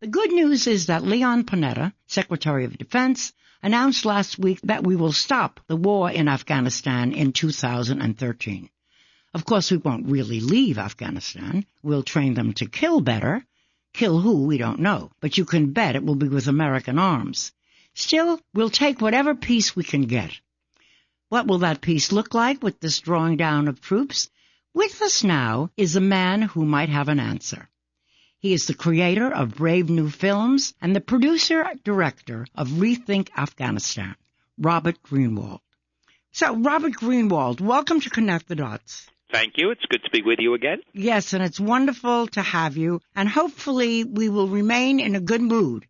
The good news is that Leon Panetta, Secretary of Defense, announced last week that we will stop the war in Afghanistan in 2013. Of course, we won't really leave Afghanistan. We'll train them to kill better. Kill who, we don't know. But you can bet it will be with American arms. Still, we'll take whatever peace we can get. What will that peace look like with this drawing down of troops? With us now is a man who might have an answer. He is the creator of Brave New Films and the producer-director of Rethink Afghanistan, Robert Greenwald. So, Robert Greenwald, welcome to Connect the Dots. Thank you. It's good to be with you again. Yes, and it's wonderful to have you. And hopefully we will remain in a good mood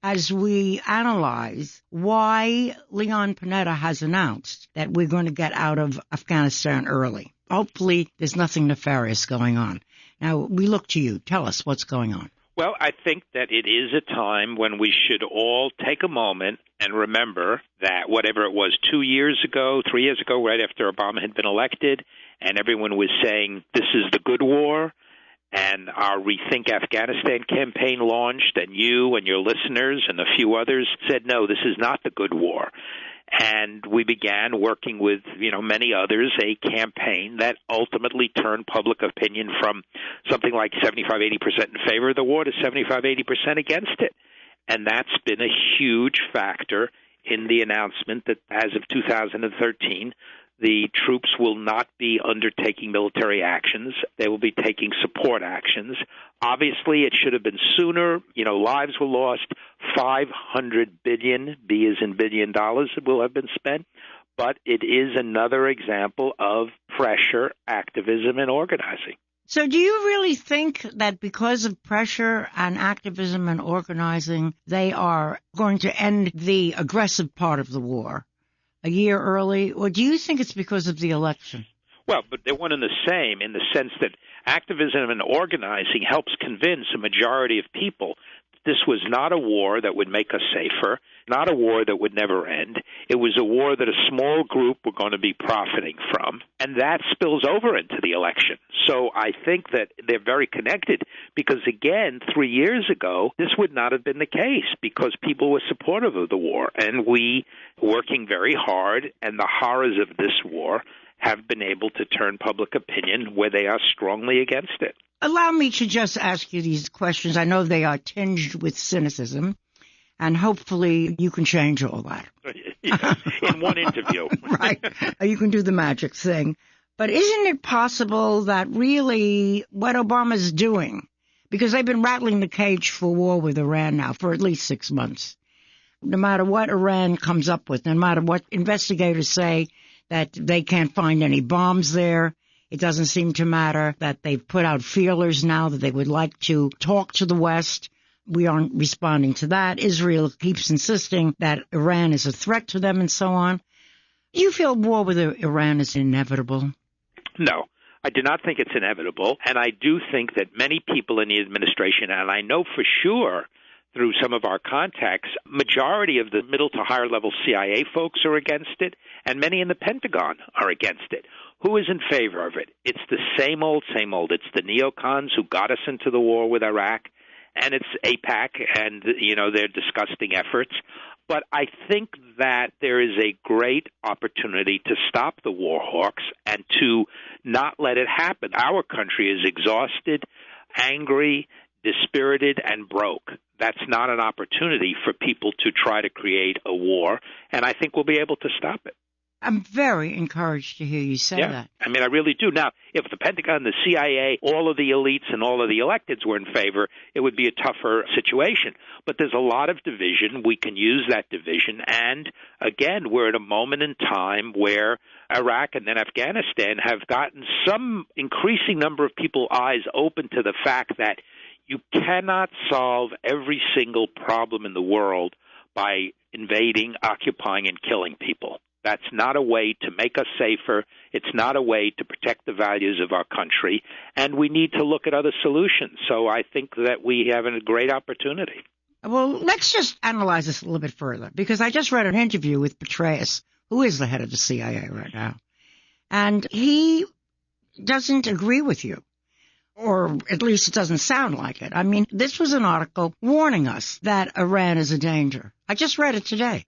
as we analyze why Leon Panetta has announced that we're going to get out of Afghanistan early. Hopefully there's nothing nefarious going on. Now, we look to you. Tell us what's going on. Well, I think that it is a time when we should all take a moment and remember that whatever it was 2 years ago, 3 years ago, right after Obama had been elected, and everyone was saying this is the good war, and our Rethink Afghanistan campaign launched, and you and your listeners and a few others said, no, this is not the good war. And we began working with, many others, a campaign that ultimately turned public opinion from something like 75-80% in favor of the war to 75-80% against it. And that's been a huge factor in the announcement that as of 2013, the troops will not be undertaking military actions. They will be taking support actions. Obviously, it should have been sooner. Lives were lost. $500 billion, B as in billion dollars, will have been spent. But it is another example of pressure, activism, and organizing. So do you really think that because of pressure and activism and organizing, they are going to end the aggressive part of the war a year early, or do you think it's because of the election? Well, but they're one and the same in the sense that activism and organizing helps convince a majority of people that this was not a war that would make us safer, not a war that would never end. It was a war that a small group were going to be profiting from, and that spills over into the election. So I think that they're very connected because, again, 3 years ago, this would not have been the case because people were supportive of the war, and we, working very hard, and the horrors of this war have been able to turn public opinion where they are strongly against it. Allow me to just ask you these questions. I know they are tinged with cynicism, and hopefully you can change all that. In one interview. Right. You can do the magic thing. But isn't it possible that really what Obama's doing, because they've been rattling the cage for war with Iran now for at least 6 months, no matter what Iran comes up with, no matter what investigators say that they can't find any bombs there, it doesn't seem to matter that they've put out feelers now that they would like to talk to the West. We aren't responding to that. Israel keeps insisting that Iran is a threat to them and so on. Do you feel war with Iran is inevitable? No, I do not think it's inevitable. And I do think that many people in the administration, and I know for sure through some of our contacts, majority of the middle to higher level CIA folks are against it, and many in the Pentagon are against it. Who is in favor of it? It's the same old, same old. It's the neocons who got us into the war with Iraq, and it's AIPAC and, their disgusting efforts. But I think that there is a great opportunity to stop the war hawks and to not let it happen. Our country is exhausted, angry, dispirited, and broke. That's not an opportunity for people to try to create a war, and I think we'll be able to stop it. I'm very encouraged to hear you say that. I mean, I really do. Now, if the Pentagon, the CIA, all of the elites and all of the electeds were in favor, it would be a tougher situation. But there's a lot of division. We can use that division. And, again, we're at a moment in time where Iraq and then Afghanistan have gotten some increasing number of people's eyes open to the fact that you cannot solve every single problem in the world by invading, occupying, and killing people. That's not a way to make us safer. It's not a way to protect the values of our country. And we need to look at other solutions. So I think that we have a great opportunity. Well, let's just analyze this a little bit further, because I just read an interview with Petraeus, who is the head of the CIA right now. And he doesn't agree with you. or at least it doesn't sound like it. I mean, this was an article warning us that Iran is a danger. I just read it today.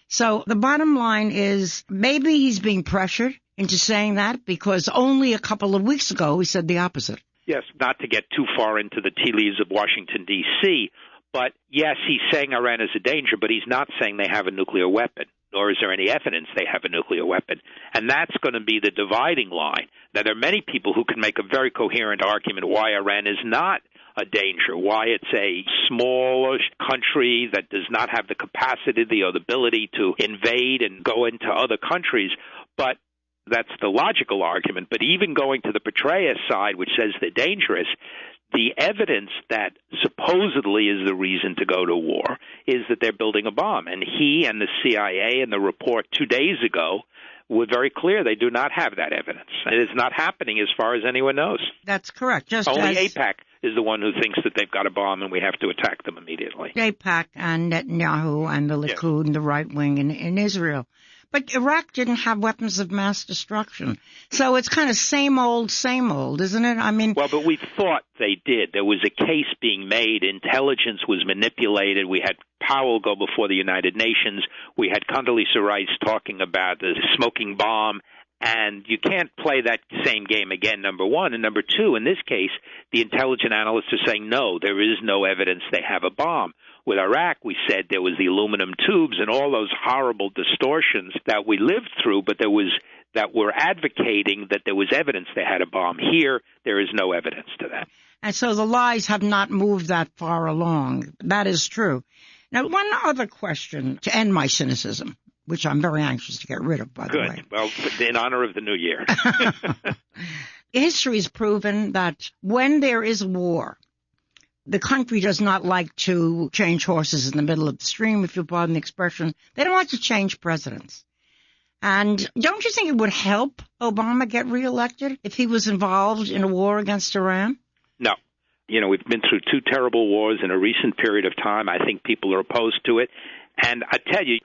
So the bottom line is maybe he's being pressured into saying that because only a couple of weeks ago he said the opposite. Yes, not to get too far into the tea leaves of Washington, D.C., but yes, he's saying Iran is a danger, but he's not saying they have a nuclear weapon, nor is there any evidence they have a nuclear weapon. And that's going to be the dividing line. Now, there are many people who can make a very coherent argument why Iran is not a danger, why it's a smallish country that does not have the capacity or the ability to invade and go into other countries. But that's the logical argument. But even going to the Petraeus side, which says they're dangerous, the evidence that supposedly is the reason to go to war is that they're building a bomb. And he and the CIA in the report 2 days ago were very clear they do not have that evidence. It is not happening as far as anyone knows. That's correct. Only AIPAC is the one who thinks that they've got a bomb and we have to attack them immediately. AIPAC and Netanyahu and the Likud and the right wing in Israel. But Iraq didn't have weapons of mass destruction. So it's kind of same old, isn't it? I mean, well, but we thought they did. There was a case being made. Intelligence was manipulated. We had Powell go before the United Nations. We had Condoleezza Rice talking about the smoking bomb. And you can't play that same game again, number one. And number two, in this case, the intelligence analysts are saying, no, there is no evidence they have a bomb. With Iraq, we said there was the aluminum tubes and all those horrible distortions that we lived through, but that were advocating that there was evidence they had a bomb. Here, there is no evidence to that. And so the lies have not moved that far along. That is true. Now, one other question to end my cynicism, which I'm very anxious to get rid of, by the way. Good. Well, in honor of the new year. History has proven that when there is war, the country does not like to change horses in the middle of the stream, if you pardon the expression. They don't like to change presidents. And don't you think it would help Obama get reelected if he was involved in a war against Iran? No. You know, we've been through 2 terrible wars in a recent period of time. I think people are opposed to it. And I tell you,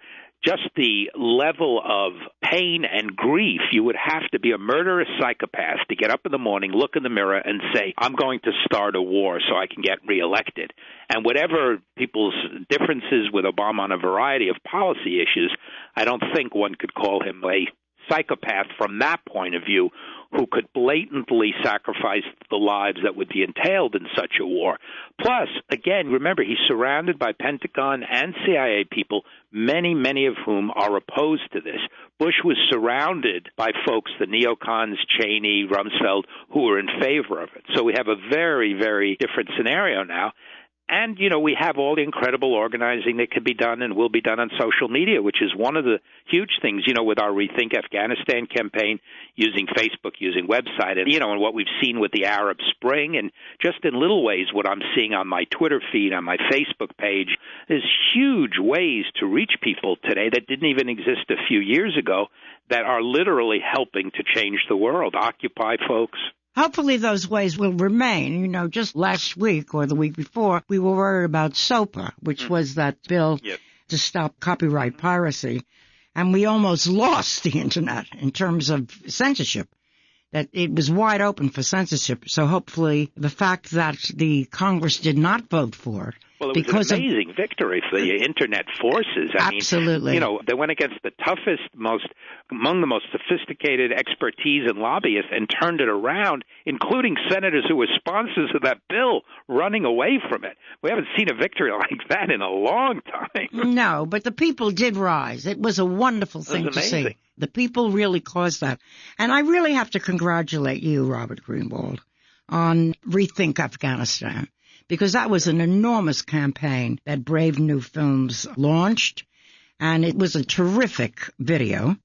just the level of pain and grief, you would have to be a murderous psychopath to get up in the morning, look in the mirror, and say, I'm going to start a war so I can get reelected. And whatever people's differences with Obama on a variety of policy issues, I don't think one could call him a psychopath from that point of view who could blatantly sacrifice the lives that would be entailed in such a war. Plus, again, remember, he's surrounded by Pentagon and CIA people, many of whom are opposed to this. Bush was surrounded by folks, the neocons, Cheney, Rumsfeld, who were in favor of it. So we have a very, very different scenario now. And, you know, we have all the incredible organizing that can be done and will be done on social media, which is one of the huge things, you know, with our Rethink Afghanistan campaign, using Facebook, using website, and, you know, and what we've seen with the Arab Spring, and just in little ways what I'm seeing on my Twitter feed, on my Facebook page. There's huge ways to reach people today that didn't even exist a few years ago that are literally helping to change the world. Occupy folks. Hopefully those ways will remain. You know, just last week or the week before, we were worried about SOPA, which was that bill to stop copyright piracy. And we almost lost the Internet in terms of censorship, that it was wide open for censorship. So hopefully the fact that the Congress did not vote for it, well, it was an amazing victory for the Internet forces. Absolutely. I mean, you know, they went against the toughest, among the most sophisticated expertise and lobbyists and turned it around, including senators who were sponsors of that bill running away from it. We haven't seen a victory like that in a long time. No, but the people did rise. It was a wonderful thing to see. The people really caused that. And I really have to congratulate you, Robert Greenwald, on Rethink Afghanistan, because that was an enormous campaign that Brave New Films launched, and it was a terrific video.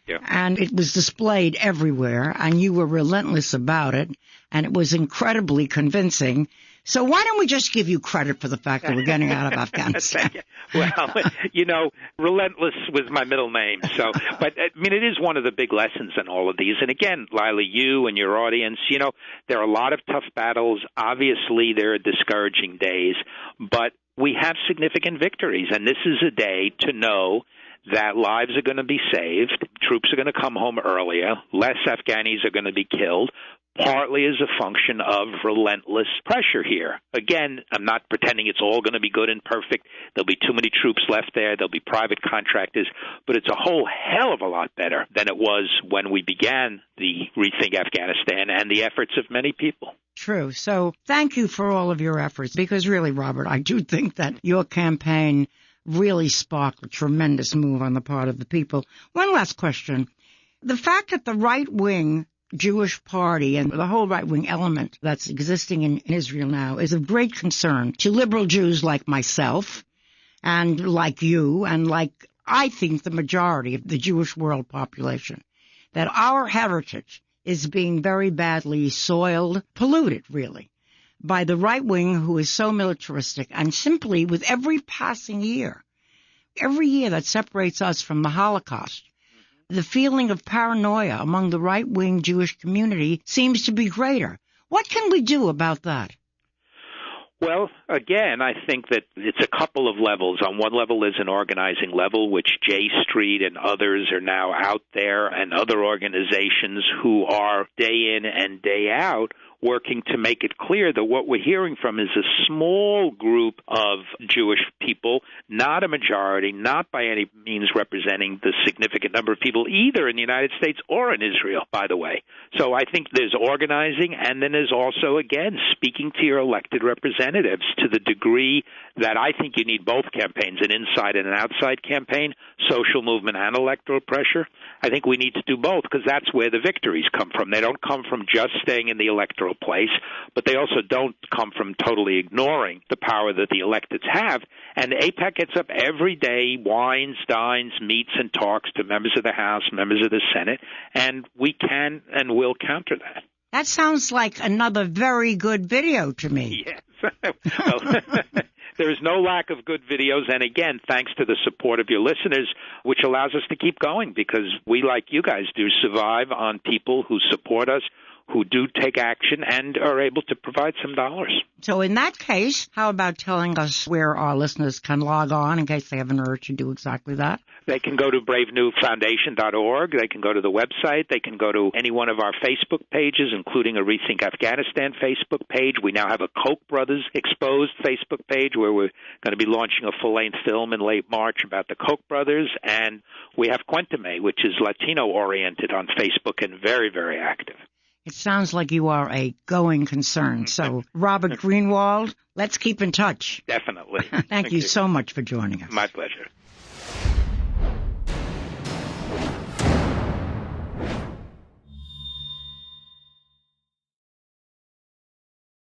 Yeah. And it was displayed everywhere, and you were relentless about it, and it was incredibly convincing. So why don't we just give you credit for the fact that we're getting out of Afghanistan? Well, you know, relentless was my middle name. So, but I mean, it is one of the big lessons in all of these. And again, Lila, you and your audience, you know, there are a lot of tough battles. Obviously, there are discouraging days, but we have significant victories. And this is a day to know that lives are going to be saved, troops are going to come home earlier, less Afghanis are going to be killed, partly as a function of relentless pressure here. Again, I'm not pretending it's all going to be good and perfect. There'll be too many troops left there. There'll be private contractors. But it's a whole hell of a lot better than it was when we began the Rethink Afghanistan and the efforts of many people. True. So thank you for all of your efforts, because really, Robert, I do think that your campaign really sparked a tremendous move on the part of the people. One last question. The fact that the right-wing Jewish party and the whole right-wing element that's existing in Israel now is of great concern to liberal Jews like myself and like you and like, I think, the majority of the Jewish world population, that our heritage is being very badly soiled, polluted, really, by the right wing who is so militaristic, and simply with every passing year, every year that separates us from the Holocaust, the feeling of paranoia among the right-wing Jewish community seems to be greater. What can we do about that? Well, again, I think that it's a couple of levels. On one level, there's an organizing level, which J Street and others are now out there, and other organizations who are day in and day out working to make it clear that what we're hearing from is a small group of Jewish people, not a majority, not by any means representing the significant number of people either in the United States or in Israel, by the way. So I think there's organizing, and then there's also, again, speaking to your elected representatives to the degree that I think you need both campaigns, an inside and an outside campaign, social movement and electoral pressure. I think we need to do both, because that's where the victories come from. They don't come from just staying in the electoral place, but they also don't come from totally ignoring the power that the electeds have. And AIPAC gets up every day, wines, dines, meets, and talks to members of the House, members of the Senate, and we can and will counter that. That sounds like another very good video to me. Yes. Well, there is no lack of good videos, and again, thanks to the support of your listeners, which allows us to keep going, because we, like you guys do, survive on people who support us, who do take action and are able to provide some dollars. So in that case, how about telling us where our listeners can log on in case they have an urge to do exactly that? They can go to bravenewfoundation.org. They can go to the website. They can go to any one of our Facebook pages, including a Rethink Afghanistan Facebook page. We now have a Koch brothers exposed Facebook page where we're going to be launching a full-length film in late March about the Koch brothers. And we have Cuéntame, which is Latino-oriented on Facebook and very, very active. It sounds like you are a going concern. So, Robert Greenwald, let's keep in touch. Definitely. Thank you so much for joining us. My pleasure.